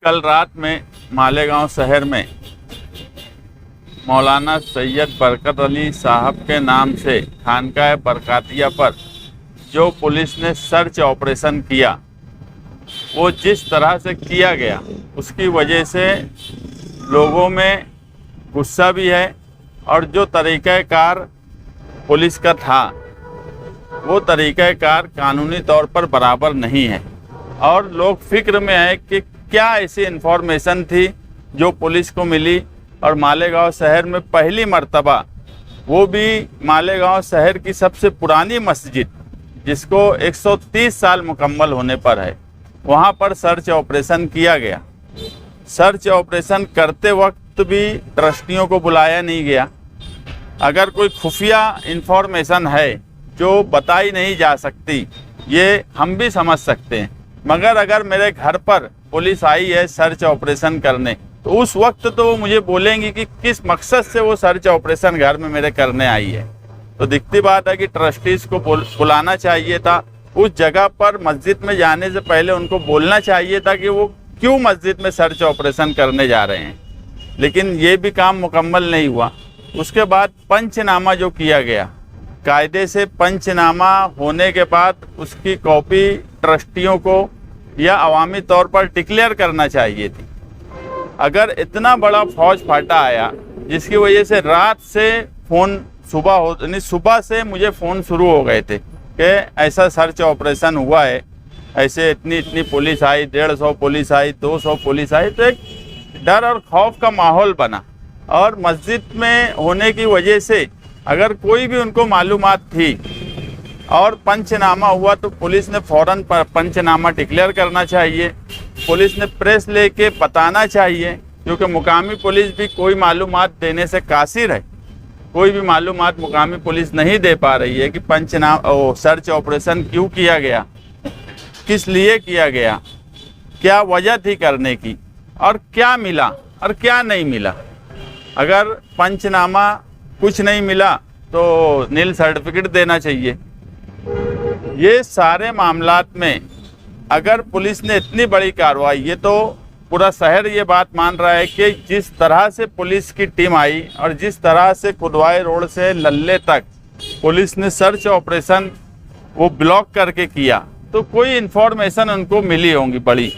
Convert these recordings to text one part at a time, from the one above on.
कल रात में मालेगांव शहर में मौलाना सैयद बरकत अली साहब के नाम से खानकाह बरकातिया पर जो पुलिस ने सर्च ऑपरेशन किया, वो जिस तरह से किया गया उसकी वजह से लोगों में गुस्सा भी है और जो तरीक़ाकार पुलिस का था वो तरीक़ाकार कानूनी तौर पर बराबर नहीं है और लोग फिक्र में है कि क्या ऐसी इन्फॉर्मेशन थी जो पुलिस को मिली। और मालेगांव शहर में पहली मर्तबा, वो भी मालेगांव शहर की सबसे पुरानी मस्जिद जिसको 130 साल मुकम्मल होने पर है, वहाँ पर सर्च ऑपरेशन किया गया। सर्च ऑपरेशन करते वक्त भी ट्रस्टियों को बुलाया नहीं गया। अगर कोई खुफिया इन्फॉर्मेशन है जो बताई नहीं जा सकती, ये हम भी समझ सकते हैं, मगर अगर मेरे घर पर पुलिस आई है सर्च ऑपरेशन करने तो उस वक्त तो वो मुझे बोलेंगी कि किस मकसद से वो सर्च ऑपरेशन घर में मेरे करने आई है। तो दिखती बात है कि ट्रस्टीज़ को बुलाना चाहिए था। उस जगह पर मस्जिद में जाने से पहले उनको बोलना चाहिए था कि वो क्यों मस्जिद में सर्च ऑपरेशन करने जा रहे हैं, लेकिन ये भी काम मुकम्मल नहीं हुआ। उसके बाद पंचनामा जो किया गया, कायदे से पंचनामा होने के बाद उसकी कॉपी ट्रस्टियों को या अवामी तौर पर डिक्लेयर करना चाहिए थी। अगर इतना बड़ा फौज फाटा आया जिसकी वजह से रात से फ़ोन सुबह से मुझे फ़ोन शुरू हो गए थे कि ऐसा सर्च ऑपरेशन हुआ है, ऐसे इतनी पुलिस आई, 150 पुलिस आई, 200 पुलिस आई, तो एक डर और खौफ का माहौल बना। और मस्जिद में होने की वजह से अगर कोई भी उनको मालूमात थी और पंचनामा हुआ तो पुलिस ने फ़ौरन पंचनामा डिक्लेयर करना चाहिए। पुलिस ने प्रेस लेके बताना चाहिए, क्योंकि मुकामी पुलिस भी कोई मालूमात देने से कासिर है। कोई भी मालूमात मुकामी पुलिस नहीं दे पा रही है कि सर्च ऑपरेशन क्यों किया गया, किस लिए किया गया, क्या वजह थी करने की, और क्या मिला और क्या नहीं मिला। अगर पंचनामा कुछ नहीं मिला तो नील सर्टिफिकेट देना चाहिए। ये सारे मामलात में अगर पुलिस ने इतनी बड़ी कार्रवाई, ये तो पूरा शहर ये बात मान रहा है कि जिस तरह से पुलिस की टीम आई और जिस तरह से कुदवाई रोड से लल्ले तक पुलिस ने सर्च ऑपरेशन वो ब्लॉक करके किया, तो कोई इन्फॉर्मेशन उनको मिली होंगी बड़ी,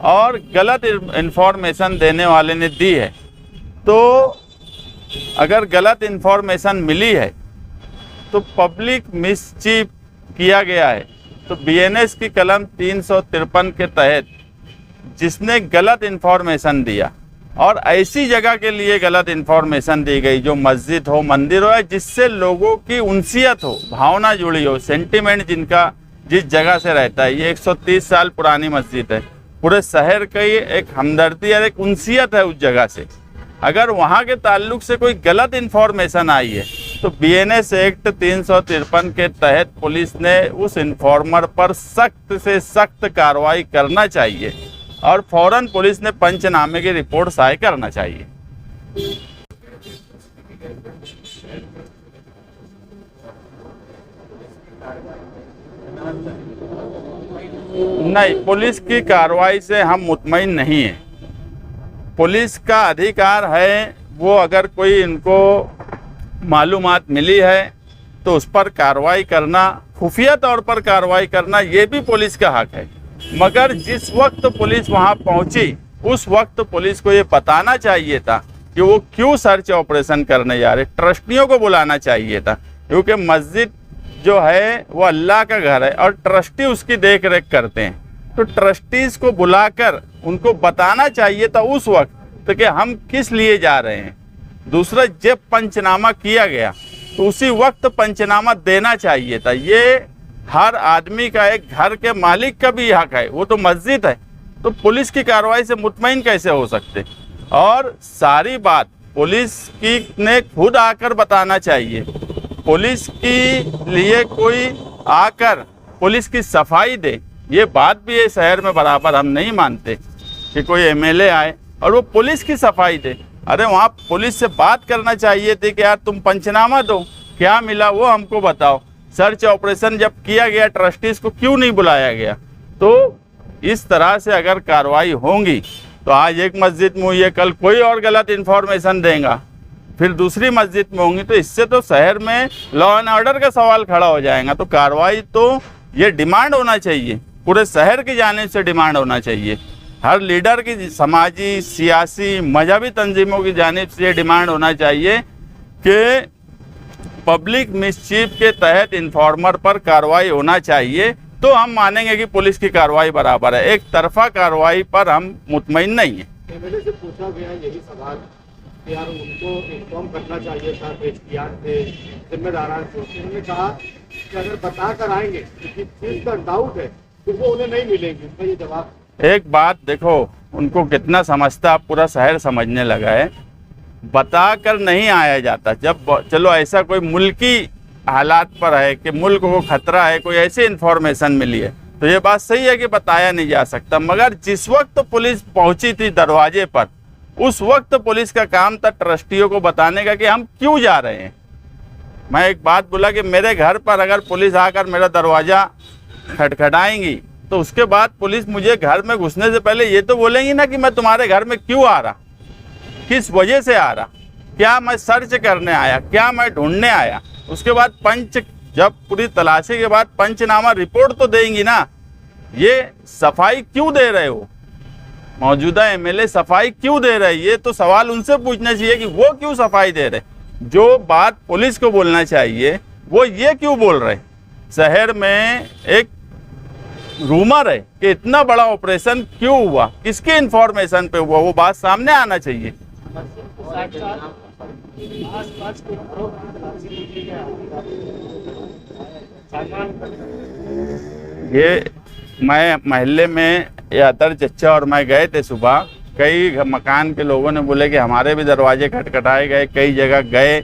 और गलत इन्फॉर्मेशन देने वाले ने दी है। तो अगर गलत इन्फॉर्मेशन मिली है तो पब्लिक मिसचीफ किया गया है, तो बीएनएस की कलम 353 के तहत जिसने गलत इन्फॉर्मेशन दिया और ऐसी जगह के लिए गलत इन्फॉर्मेशन दी गई जो मस्जिद हो, मंदिर हो, जिससे लोगों की उनसियत हो, भावना जुड़ी हो, सेंटिमेंट जिनका जिस जगह से रहता है। ये 130 साल पुरानी मस्जिद है, पूरे शहर की एक हमदर्दी और एक उनसियत है उस जगह से। अगर वहाँ के ताल्लुक से कोई गलत इन्फॉर्मेशन आई है तो बीएनएस एक्ट 353 के तहत पुलिस ने उस इन्फॉर्मर पर सख्त से सख्त कार्रवाई करना चाहिए और फौरन पुलिस ने पंचनामे की रिपोर्ट शाये करना चाहिए। नहीं, पुलिस की कार्रवाई से हम मुतमईन नहीं हैं। पुलिस का अधिकार है, वो अगर कोई इनको मालूमात मिली है तो उस पर कार्रवाई करना, खुफिया तौर पर कार्रवाई करना, ये भी पुलिस का हक है। मगर जिस वक्त पुलिस वहां पहुंची उस वक्त पुलिस को ये बताना चाहिए था कि वो क्यों सर्च ऑपरेशन करने जा रहे। ट्रस्टियों को बुलाना चाहिए था, क्योंकि मस्जिद जो है वो अल्लाह का घर है और ट्रस्टी उसकी देख रेख करते हैं। तो ट्रस्टीज़ को बुलाकर उनको बताना चाहिए था उस वक्त तो कि हम किस लिए जा रहे हैं। दूसरा, जब पंचनामा किया गया तो उसी वक्त पंचनामा देना चाहिए था। ये हर आदमी का, एक घर के मालिक का भी हक है, वो तो मस्जिद है। तो पुलिस की कार्रवाई से मुतमईन कैसे हो सकते। और सारी बात पुलिस की ने खुद आकर बताना चाहिए। पुलिस के लिए कोई आकर पुलिस की सफाई दे, ये बात भी है शहर में बराबर हम नहीं मानते कि कोई एमएलए आए और वो पुलिस की सफाई दे। अरे वहाँ पुलिस से बात करना चाहिए थी कि यार तुम पंचनामा दो, क्या मिला वो हमको बताओ। सर्च ऑपरेशन जब किया गया ट्रस्टीज़ को क्यों नहीं बुलाया गया। तो इस तरह से अगर कार्रवाई होंगी तो आज एक मस्जिद में हुई है, कल कोई और गलत इन्फॉर्मेशन देगा, फिर दूसरी मस्जिद में होंगी, तो इससे तो शहर में लॉ एंड ऑर्डर का सवाल खड़ा हो जाएगा। तो कार्रवाई तो ये डिमांड होना चाहिए, पूरे शहर की जानिब से डिमांड होना चाहिए, हर लीडर की, समाजी, सियासी, मजहबी तंजीमों की जानिब से ये डिमांड होना चाहिए कि पब्लिक मिसचीफ के तहत इन्फॉर्मर पर कार्रवाई होना चाहिए। तो हम मानेंगे कि पुलिस की कार्रवाई बराबर है। एक तरफा कार्रवाई पर हम मुतमईन नहीं है। एमएलए से पूछा गया यही सवाल कि यार उनको इन्फॉर्म करना चाहिए था, एहतियात थे, जिम्मेदारान थे। उन्होंने कहा कि अगर बता कर आएंगे किसी चीज का डाउट है तो वो उन्हें नहीं मिलेंगे। उनका ये जवाब। एक बात देखो, उनको कितना समझता पूरा शहर समझने लगा है। बता कर नहीं आया जाता। जब चलो ऐसा कोई मुल्की हालात पर है कि मुल्क को खतरा है, कोई ऐसी इन्फॉर्मेशन मिली है, तो ये बात सही है कि बताया नहीं जा सकता। मगर जिस वक्त पुलिस पहुंची थी दरवाजे पर, उस वक्त पुलिस का काम था ट्रस्टियों को बताने का कि हम क्यों जा रहे हैं। मैं एक बात बोला कि मेरे घर पर अगर पुलिस आकर मेरा दरवाज़ा खटखटाएंगी तो उसके बाद पुलिस मुझे घर में घुसने से पहले ये तो बोलेंगी ना कि मैं तुम्हारे घर में क्यों आ रहा, किस वजह से आ रहा, क्या मैं सर्च करने आया, क्या मैं ढूंढने आया। उसके बाद पंच, जब पूरी तलाशी के बाद पंचनामा रिपोर्ट तो देंगी ना। ये सफाई क्यों दे रहे हो, मौजूदा एमएलए सफाई क्यों दे रहे, ये तो सवाल उनसे पूछना चाहिए कि वो क्यों सफाई दे रहे। जो बात पुलिस को बोलना चाहिए वो ये क्यों बोल रहे। शहर में एक रूमर है कि इतना बड़ा ऑपरेशन क्यों हुआ, किसके इन्फॉर्मेशन पे हुआ, वो बात सामने आना चाहिए। ये मैं महल्ले में यातर चच्चा और मैं गए थे सुबह। कई मकान के लोगों ने बोले कि हमारे भी दरवाजे खटखटाए गए, कई जगह गए।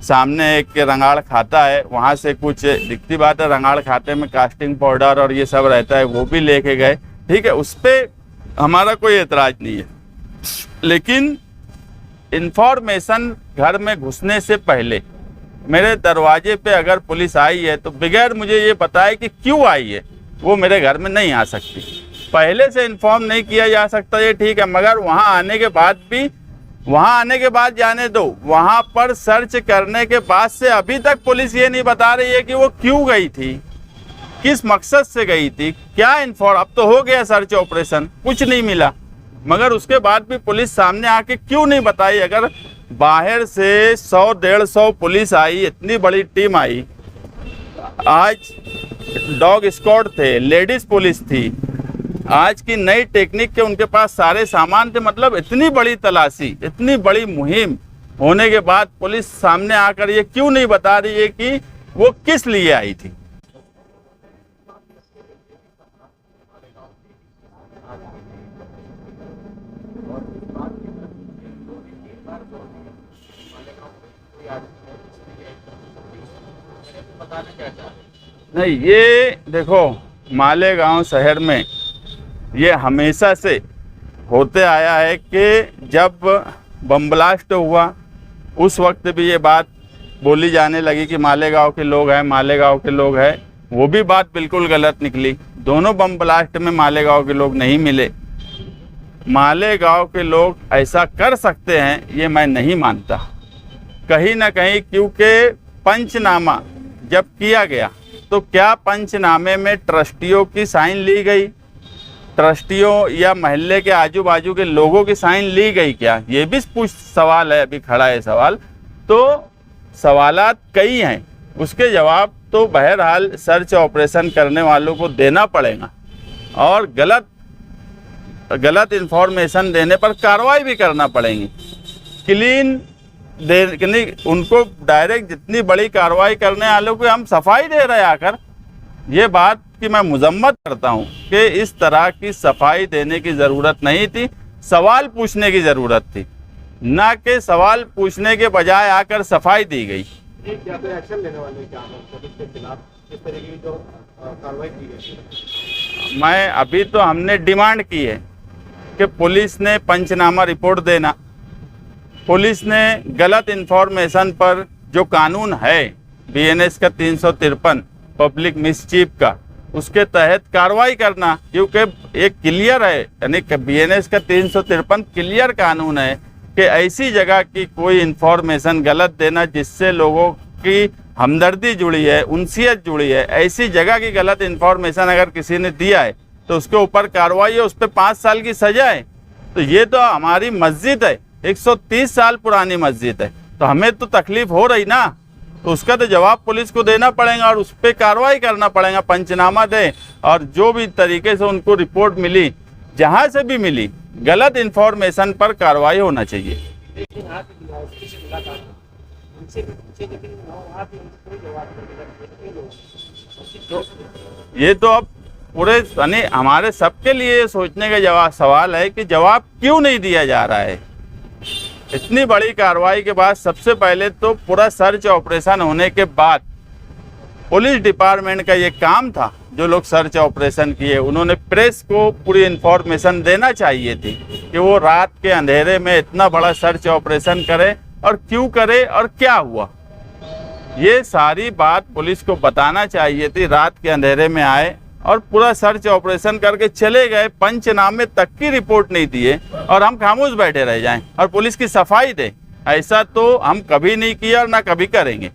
सामने एक रंगाड़ खाता है, वहाँ से कुछ दिखती बात है, रंगाड़ खाते में कास्टिंग पाउडर और ये सब रहता है, वो भी लेके गए। ठीक है, उस पर हमारा कोई एतराज़ नहीं है, लेकिन इन्फॉर्मेशन घर में घुसने से पहले मेरे दरवाजे पे अगर पुलिस आई है तो बगैर मुझे ये बताए कि क्यों आई है, वो मेरे घर में नहीं आ सकती। पहले से इन्फॉर्म नहीं किया जा सकता, ये ठीक है, मगर वहाँ आने के बाद भी, वहाँ आने के बाद जाने दो, वहाँ पर सर्च करने के बाद से अभी तक पुलिस ये नहीं बता रही है कि वो क्यों गई थी, किस मकसद से गई थी, क्या अब तो हो गया सर्च ऑपरेशन, कुछ नहीं मिला, मगर उसके बाद भी पुलिस सामने आके क्यों नहीं बताई। अगर बाहर से 100-150 पुलिस आई, इतनी बड़ी टीम आई, आज डॉग स्क्वाड थे, लेडीज पुलिस थी, आज की नई टेक्निक के उनके पास सारे सामान थे, मतलब इतनी बड़ी तलाशी, इतनी बड़ी मुहिम होने के बाद पुलिस सामने आकर ये क्यों नहीं बता रही है कि वो किस लिए आई थी। नहीं, ये देखो, मालेगांव शहर में ये हमेशा से होते आया है कि जब बम ब्लास्ट हुआ उस वक्त भी ये बात बोली जाने लगी कि मालेगांव के लोग हैं, मालेगांव के लोग हैं। वो भी बात बिल्कुल गलत निकली। दोनों बम ब्लास्ट में मालेगांव के लोग नहीं मिले। मालेगांव के लोग ऐसा कर सकते हैं ये मैं नहीं मानता, कहीं ना कहीं, क्योंकि पंचनामा जब किया गया तो क्या पंचनामे में ट्रस्टियों की साइन ली गई, ट्रस्टियों या महल्ले के आजू बाजू के लोगों की साइन ली गई क्या, ये भी सवाल है, अभी खड़ा है सवाल। तो सवालात कई हैं, उसके जवाब तो बहरहाल सर्च ऑपरेशन करने वालों को देना पड़ेगा और गलत इन्फॉर्मेशन देने पर कार्रवाई भी करना पड़ेगी। क्लीन उनको डायरेक्ट जितनी बड़ी कार्रवाई करने वालों को हम सफाई दे रहे आकर, ये बात कि मैं मजम्मत करता हूं कि इस तरह की सफाई देने की ज़रूरत नहीं थी, सवाल पूछने की ज़रूरत थी, ना कि सवाल पूछने के बजाय आकर सफाई दी गई। क्या कोई एक्शन लेने वाले क्या पुलिस के खिलाफ इस तरह की जो कार्रवाई की गई? मैं अभी तो हमने डिमांड की है कि पुलिस ने पंचनामा रिपोर्ट देना, पुलिस ने गलत इन्फॉर्मेशन पर जो कानून है बीएनएस का 353 पब्लिक मिसचीफ का, उसके तहत कार्रवाई करना, क्योंकि एक क्लियर है, यानी कि बीएनएस का 353 क्लियर कानून है कि ऐसी जगह की कोई इन्फॉर्मेशन गलत देना जिससे लोगों की हमदर्दी जुड़ी है, उनसियत जुड़ी है, ऐसी जगह की गलत इन्फॉर्मेशन अगर किसी ने दिया है तो उसके ऊपर कार्रवाई है, उस पर 5 साल की सजा है। तो ये तो हमारी मस्जिद है, 130 साल पुरानी मस्जिद है, तो हमें तो तकलीफ हो रही ना, तो उसका तो जवाब पुलिस को देना पड़ेगा और उस पर कार्रवाई करना पड़ेगा, पंचनामा दें और जो भी तरीके से उनको रिपोर्ट मिली, जहाँ से भी मिली, गलत इन्फॉर्मेशन पर कार्रवाई होना चाहिए। लेकिन आप यूनिवर्सिटी से मुलाकात उनसे भी पूछे, लेकिन वहाँ भी उनको कोई जवाब नहीं मिला। तो ये तो अब पूरे यानी हमारे सबके लिए सोचने का सवाल है कि जवाब क्यों नहीं दिया जा रहा है। इतनी बड़ी कार्रवाई के बाद सबसे पहले तो पूरा सर्च ऑपरेशन होने के बाद पुलिस डिपार्टमेंट का ये काम था, जो लोग सर्च ऑपरेशन किए उन्होंने प्रेस को पूरी इन्फॉर्मेशन देना चाहिए थी कि वो रात के अंधेरे में इतना बड़ा सर्च ऑपरेशन करे और क्यों करे और क्या हुआ। ये सारी बात पुलिस को बताना चाहिए थी। रात के अंधेरे में आए और पूरा सर्च ऑपरेशन करके चले गए, पंचनामे तक की रिपोर्ट नहीं दिए और हम खामोश बैठे रह जाएं और पुलिस की सफाई दे, ऐसा तो हम कभी नहीं किया और ना कभी करेंगे।